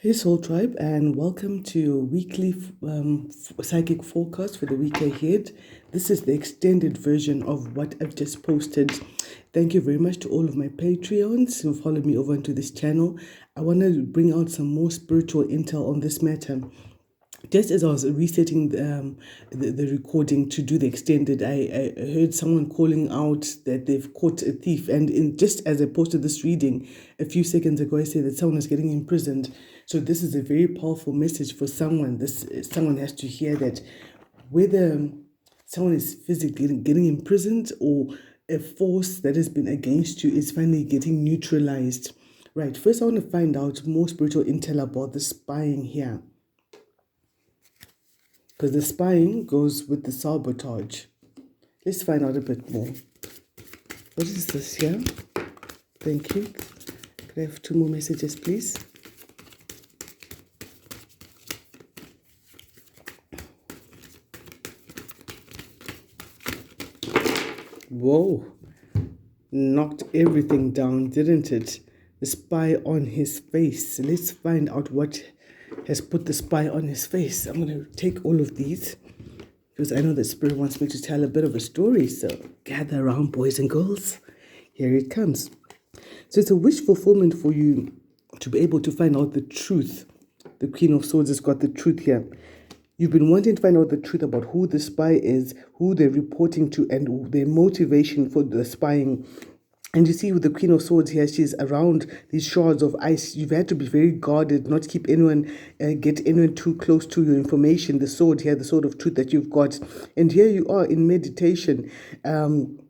Hey Soul Tribe, and welcome to your weekly psychic forecast for the week ahead. This is the extended version of what I've just posted. Thank you very much to all of my Patreons who followed me over into this channel. I want to bring out some more spiritual intel on this matter. Just as I was resetting the recording to do the extended, I heard someone calling out that they've caught a thief. And just as I posted this reading a few seconds ago, I said that someone is getting imprisoned. So this is a very powerful message for someone. Someone has to hear that whether someone is physically getting imprisoned or a force that has been against you is finally getting neutralized. Right, first I want to find out more spiritual intel about the spying here. Because the spying goes with the sabotage. Let's find out a bit more. What is this here? Thank you. Could I have two more messages, please? Whoa. Knocked everything down, didn't it? The spy on his face. Let's find out what has put the spy on his face. I'm going to take all of these because I know that Spirit wants me to tell a bit of a story. So gather around, boys and girls. Here it comes. So it's a wish fulfillment for you to be able to find out the truth. The Queen of Swords has got the truth here. You've been wanting to find out the truth about who the spy is, who they're reporting to, and their motivation for the spying. And you see with the Queen of Swords here, she's around these shards of ice. You've had to be very guarded, not keep anyone, get anyone too close to your information. The sword here, the sword of truth that you've got. And here you are in meditation. And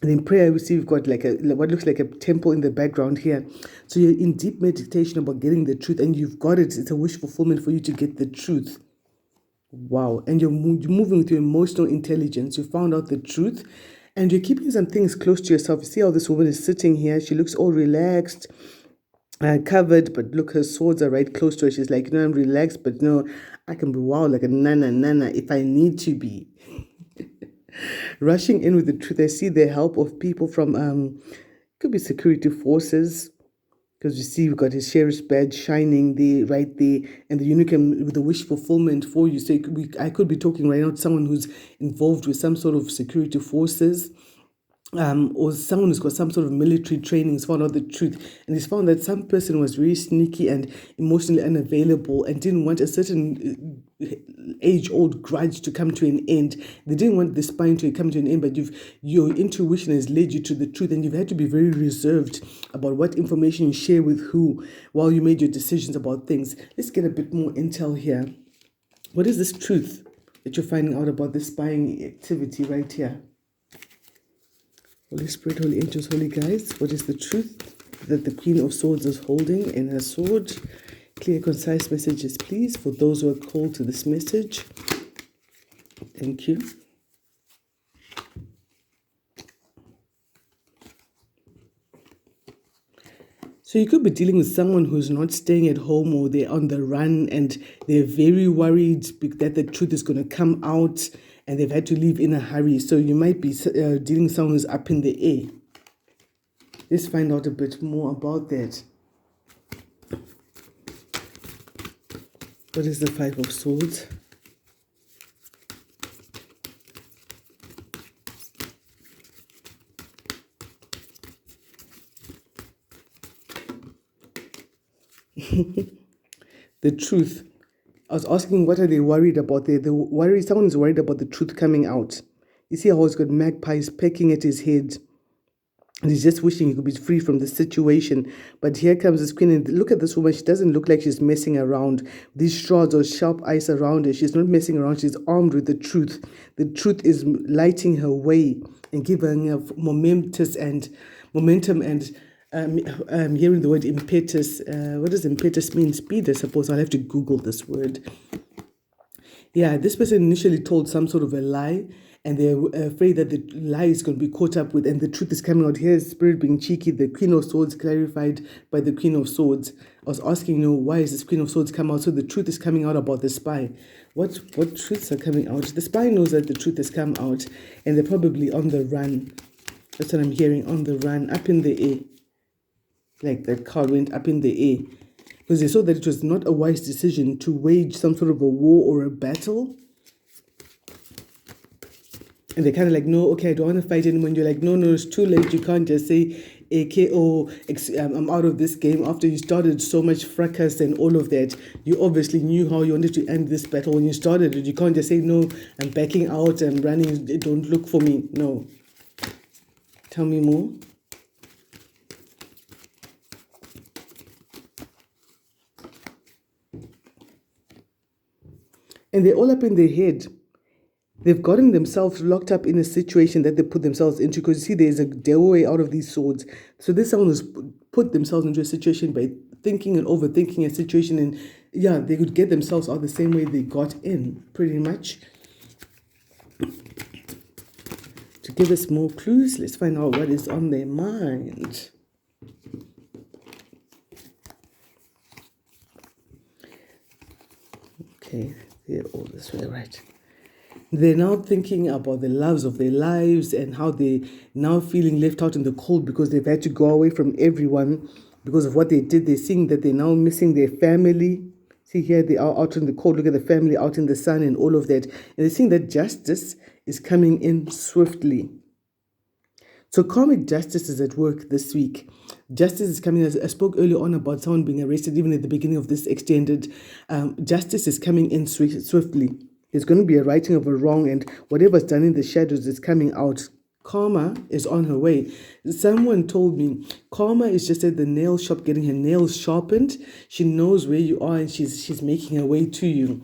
in prayer, we see you've got like what looks like a temple in the background here. So you're in deep meditation about getting the truth, and you've got it. It's a wish fulfillment for you to get the truth. Wow. And you're moving with your emotional intelligence. You found out the truth. And you're keeping some things close to yourself. You see how this woman is sitting here. She looks all relaxed, covered, but look, her swords are right close to her. She's like, I'm relaxed, but no, I can be wild like a nana if I need to be. Rushing in with the truth. I see the help of people from, could be security forces, because you see we've got his sheriff's badge shining there, right there, and the unicorn with the wish fulfillment for you. So I could be talking right now to someone who's involved with some sort of security forces, or someone who's got some sort of military training has found out the truth. And he's found that some person was very sneaky and emotionally unavailable and didn't want a certain age-old grudge to come to an end. They didn't want the spine to come to an end, but your intuition has led you to the truth, and you've had to be very reserved about what information you share with who while you made your decisions about things. Let's get a bit more intel here. What is this truth that you're finding out about this spying activity right here? Holy Spirit, Holy Angels, Holy Guides, what is the truth that the Queen of Swords is holding in her sword? Clear, concise messages, please, for those who are called to this message. Thank you. So you could be dealing with someone who's not staying at home, or they're on the run and they're very worried that the truth is going to come out, and they've had to leave in a hurry. So you might be dealing with someone who's up in the air. Let's find out a bit more about that. What is the Five of Swords? The truth. I was asking, what are they worried about? Someone is worried about the truth coming out. You see how he's got magpies pecking at his head. And he's just wishing he could be free from the situation. But here comes this queen, and look at this woman. She doesn't look like she's messing around. These shards or sharp ice around her. She's not messing around. She's armed with the truth. The truth is lighting her way and giving her momentum and hearing the word impetus. What does impetus mean? Speed, I suppose. I'll have to Google this word. Yeah, this person initially told some sort of a lie, and they're afraid that the lie is going to be caught up with, and the truth is coming out. Here's Spirit being cheeky. The Queen of Swords clarified by the Queen of Swords. I was asking, why is this Queen of Swords come out? So the truth is coming out about the spy. What truths are coming out? The spy knows that the truth has come out, and they're probably on the run. That's what I'm hearing, on the run, up in the air. Like the car went up in the air. because they saw that it was not a wise decision to wage some sort of a war or a battle. And they're kind of like, no, okay, I don't want to fight anymore. And you're like, no, it's too late. You can't just say, AKO, I'm out of this game. After you started so much fracas and all of that, you obviously knew how you wanted to end this battle when you started it. You can't just say, no, I'm backing out, I'm running, don't look for me. No. Tell me more. And they're all up in their head. They've gotten themselves locked up in a situation that they put themselves into, because you see, there's a way out of these swords. So this someone who's put themselves into a situation by thinking and overthinking a situation, and yeah, they could get themselves out the same way they got in, pretty much. To give us more clues, let's find out what is on their mind. Okay, they're all this way, right? They're now thinking about the loves of their lives and how they're now feeling left out in the cold because they've had to go away from everyone because of what they did. They're seeing that they're now missing their family. See here, they are out in the cold. Look at the family out in the sun and all of that. And they're seeing that justice is coming in swiftly. So karmic justice is at work this week. Justice is coming. I spoke earlier on about someone being arrested, even at the beginning of this extended. Justice is coming in swiftly. There's going to be a righting of a wrong, and whatever's done in the shadows is coming out. Karma is on her way. Someone told me Karma is just at the nail shop getting her nails sharpened. She knows where you are and she's making her way to you.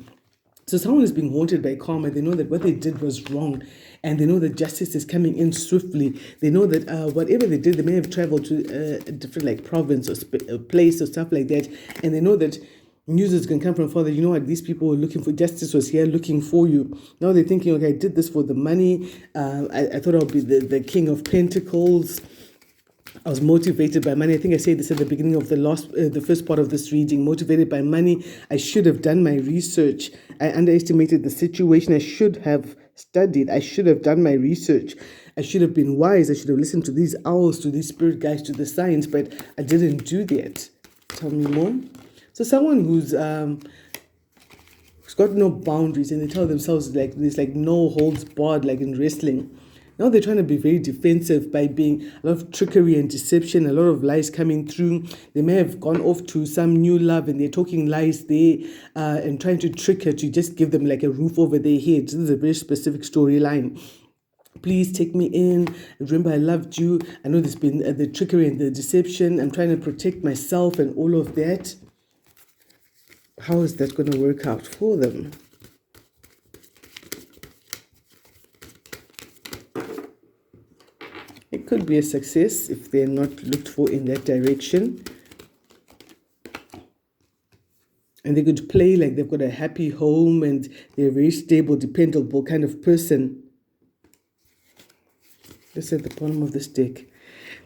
So someone is being haunted by karma. They know that what they did was wrong, and they know that justice is coming in swiftly. They know that whatever they did, they may have traveled to a different like province or place or stuff like that, and they know that news is going to come from further. You know what? These people were looking for justice, was here looking for you. Now they're thinking, okay, I did this for the money. I thought I'll be the king of Pentacles. I was motivated by money. I think I said this at the beginning of the first part of this reading. Motivated by money. I should have done my research. I underestimated the situation. I should have studied. I should have done my research. I should have been wise. I should have listened to these owls, to these spirit guides, to the signs, but I didn't do that. Tell me more. So someone who's got no boundaries, and they tell themselves like this, like no holds barred, like in wrestling. Now they're trying to be very defensive by being a lot of trickery and deception, a lot of lies coming through. They may have gone off to some new love and they're talking lies there and trying to trick her to just give them like a roof over their head. This is a very specific storyline. Please take me in. Remember, I loved you. I know there's been the trickery and the deception. I'm trying to protect myself and all of that. How is that going to work out for them? It could be a success if they're not looked for in that direction. And they could play like they've got a happy home and they're a very stable, dependable kind of person. Just at the bottom of this deck.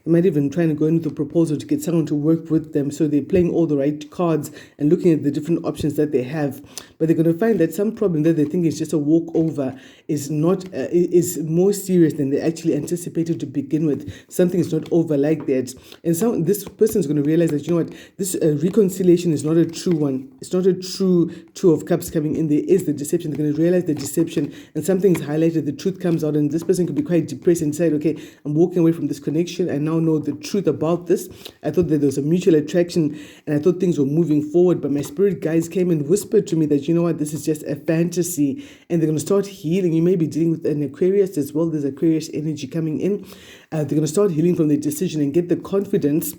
They might even try to go into the proposal to get someone to work with them. So they're playing all the right cards and looking at the different options that they have. But they're going to find that some problem that they think is just a walkover is not is more serious than they actually anticipated to begin with. Something is not over like that. And this person is going to realize that, you know what, this reconciliation is not a true one. It's not a true Two of Cups coming in. There is the deception. They're going to realize the deception and something is highlighted. The truth comes out, and this person could be quite depressed and decide, okay, I'm walking away from this connection. I now know the truth about this. I thought that there was a mutual attraction and I thought things were moving forward, but my spirit guides came and whispered to me that, you know what, this is just a fantasy, and they're going to start healing. You may be dealing with an Aquarius as well. There's Aquarius energy coming in. They're going to start healing from their decision and get the confidence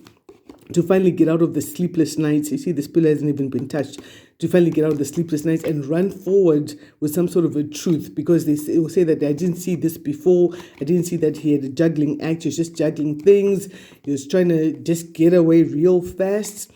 to finally get out of the sleepless nights. You see, this pillar hasn't even been touched. To finally get out of the sleepless nights and run forward with some sort of a truth, because they will say that I didn't see this before. I didn't see that he had a juggling act. He was just juggling things. He was trying to just get away real fast.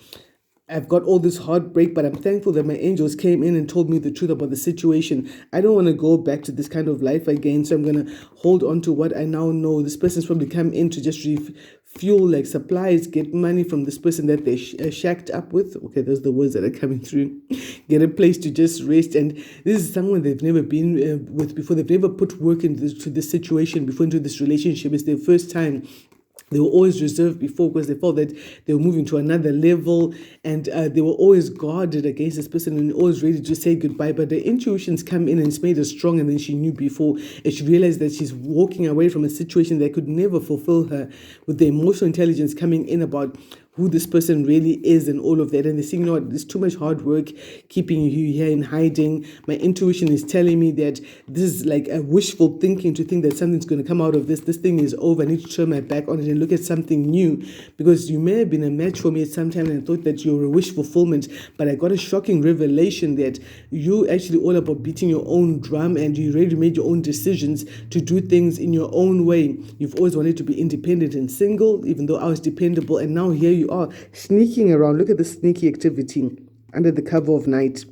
I've got all this heartbreak, but I'm thankful that my angels came in and told me the truth about the situation. I don't want to go back to this kind of life again, so I'm going to hold on to what I now know. This person's probably come in to just refuel, like supplies, get money from this person that they shacked up with. Okay, those are the words that are coming through. Get a place to just rest. And this is someone they've never been with before. They've never put work into this situation before, into this relationship. It's their first time. They were always reserved before because they felt that they were moving to another level, and they were always guarded against this person and always ready to say goodbye. But the intuitions come in and it's made her stronger than she knew before. And she realized that she's walking away from a situation that could never fulfill her, with the emotional intelligence coming in about who this person really is and all of that. And they say, you know what, there's too much hard work keeping you here in hiding. My intuition is telling me that this is like a wishful thinking to think that something's going to come out of this. This thing is over. I need to turn my back on it and look at something new, because you may have been a match for me at some time and I thought that you're a wish fulfillment, but I got a shocking revelation that you actually all about beating your own drum, and you already made your own decisions to do things in your own way. You've always wanted to be independent and single, even though I was dependable, and now here you are sneaking around. Look at the sneaky activity under the cover of night,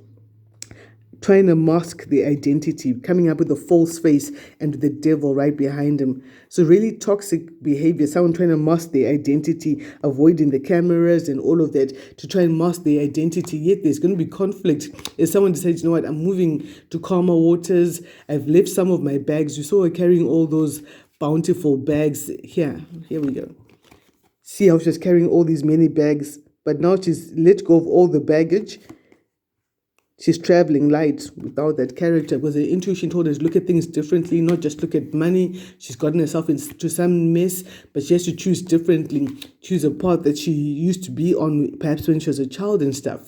trying to mask the identity, coming up with a false face and the devil right behind him. So really toxic behavior, someone trying to mask their identity, avoiding the cameras and all of that to try and mask their identity. Yet there's going to be conflict if someone decides, you know what, I'm moving to calmer waters. I've left some of my bags. You saw her carrying all those bountiful bags. Here we go. See how she's carrying all these many bags, but now she's let go of all the baggage. She's traveling light without that character, because the intuition told her to look at things differently, not just look at money. She's gotten herself into some mess, but she has to choose differently, choose a path that she used to be on, perhaps when she was a child and stuff.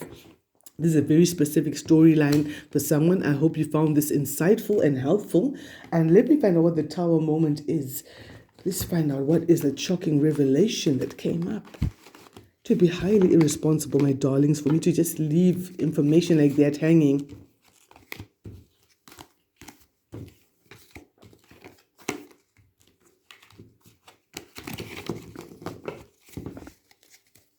This is a very specific storyline for someone. I hope you found this insightful and helpful. And let me find out what the Tower moment is. Let's find out what is the shocking revelation that came up. To be highly irresponsible, my darlings, for me to just leave information like that hanging.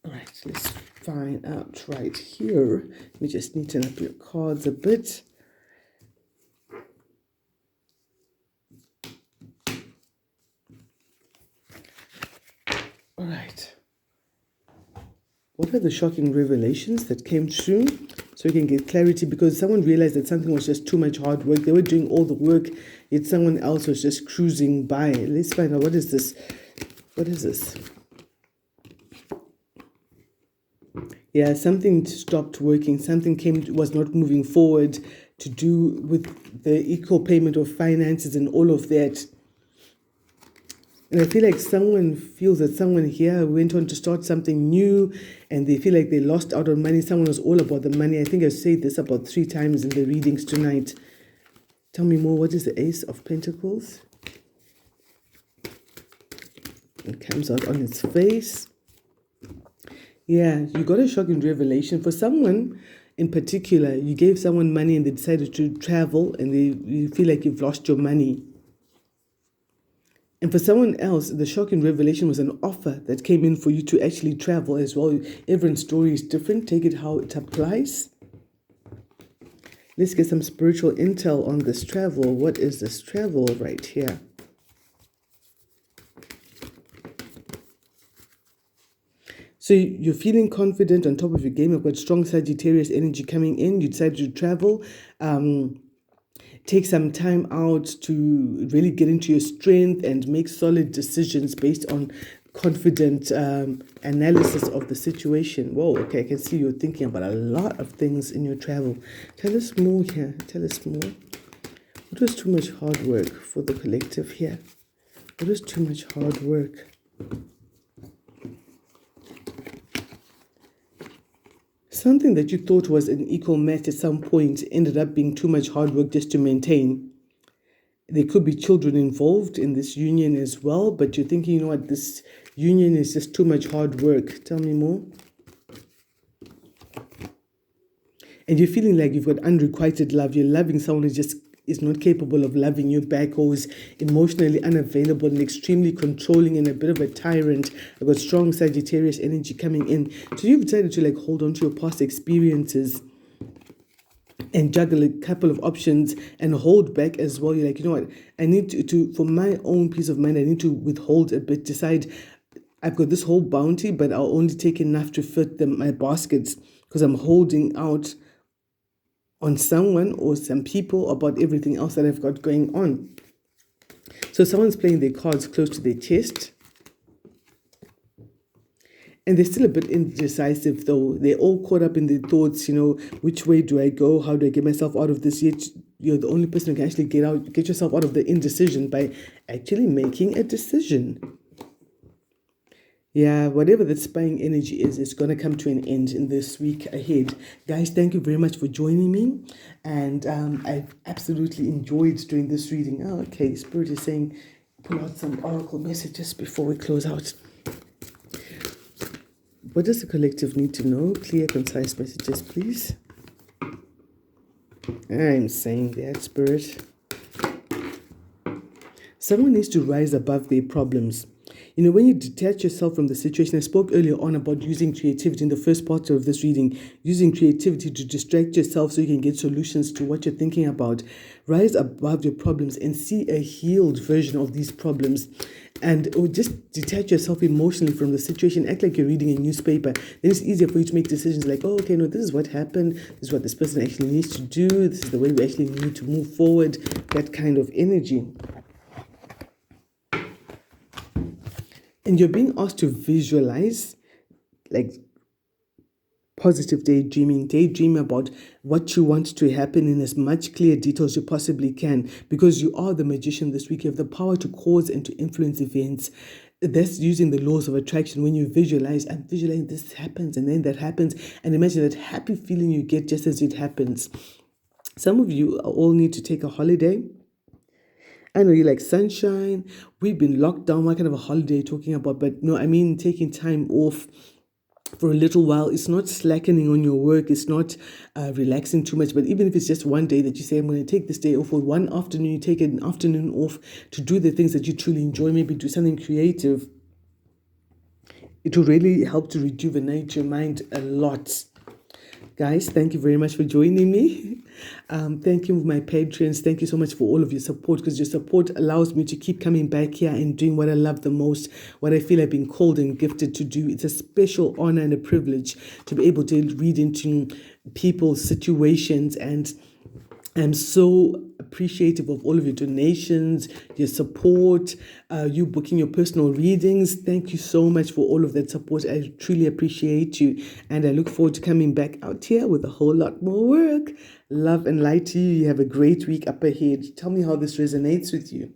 All right, let's find out right here. We just neaten up your cards a bit. All right. What are the shocking revelations that came through? So we can get clarity, because someone realized that something was just too much hard work. They were doing all the work, yet someone else was just cruising by. Let's find out, what is this? What is this? Yeah, something stopped working. Something was not moving forward, to do with the equal payment of finances and all of that. And I feel like someone feels that someone here went on to start something new and they feel like they lost out on money. Someone was all about the money. I think I've said this about 3 times in the readings tonight. Tell me more. What is the Ace of Pentacles? It comes out on its face. Yeah, you got a shocking revelation. For someone in particular, you gave someone money and they decided to travel, and you feel like you've lost your money. And for someone else, the shocking revelation was an offer that came in for you to actually travel as well. Everyone's story is different. Take it how it applies. Let's get some spiritual intel on this travel. What is this travel right here? So you're feeling confident, on top of your game. You've got strong Sagittarius energy coming in. You decided to travel. Take some time out to really get into your strength and make solid decisions based on confident analysis of the situation. Whoa, okay, I can see you're thinking about a lot of things in your travel. Tell us more here. Tell us more. What was too much hard work for the collective here? What was too much hard work? Something that you thought was an equal match at some point ended up being too much hard work just to maintain. There could be children involved in this union as well, but you're thinking, you know what, this union is just too much hard work. Tell me more. And you're feeling like you've got unrequited love. You're loving someone who just is not capable of loving you back, or is emotionally unavailable and extremely controlling and a bit of a tyrant. I've got strong Sagittarius energy coming in. So you've decided to like hold on to your past experiences and juggle a couple of options and hold back as well. You're like, you know what, I need to for my own peace of mind, I need to withhold a bit, decide I've got this whole bounty, but I'll only take enough to fit my baskets, because I'm holding out on someone or some people about everything else that I've got going on. So someone's playing their cards close to their chest. And they're still a bit indecisive, though. They're all caught up in their thoughts, which way do I go? How do I get myself out of this? Yet you're the only person who can actually get yourself out of the indecision by actually making a decision. Yeah, whatever that spying energy is, it's going to come to an end in this week ahead. Guys, thank you very much for joining me. And I've absolutely enjoyed doing this reading. Oh, okay, Spirit is saying, pull out some oracle messages before we close out. What does the collective need to know? Clear, concise messages, please. I'm saying that, Spirit. Someone needs to rise above their problems. When you detach yourself from the situation, I spoke earlier on about using creativity in the first part of this reading, using creativity to distract yourself so you can get solutions to what you're thinking about. Rise above your problems and see a healed version of these problems. And just detach yourself emotionally from the situation. Act like you're reading a newspaper. Then it's easier for you to make decisions like, oh, okay, no, this is what happened. This is what this person actually needs to do. This is the way we actually need to move forward. That kind of energy. And you're being asked to visualize, like positive daydreaming. Daydream about what you want to happen in as much clear detail as you possibly can, because you are the magician this week. You have the power to cause and to influence events. That's using the laws of attraction. When you visualize, I'm visualizing this happens and then that happens, and imagine that happy feeling you get just as it happens. Some of you all need to take a holiday. I know you like sunshine. We've been locked down. What kind of a holiday talking about? But no, I mean taking time off for a little while. It's not slackening on your work. It's not relaxing too much. But even if it's just one day that you say, I'm going to take this day off, or one afternoon, you take an afternoon off to do the things that you truly enjoy, maybe do something creative. It will really help to rejuvenate your mind a lot. Guys, thank you very much for joining me. Thank you, my patrons. Thank you so much for all of your support, because your support allows me to keep coming back here and doing what I love the most, what I feel I've been called and gifted to do. It's a special honor and a privilege to be able to read into people's situations, and I'm so appreciative of all of your donations, your support, you booking your personal readings. Thank you so much for all of that support. I truly appreciate you. And I look forward to coming back out here with a whole lot more work. Love and light to you. You have a great week up ahead. Tell me how this resonates with you.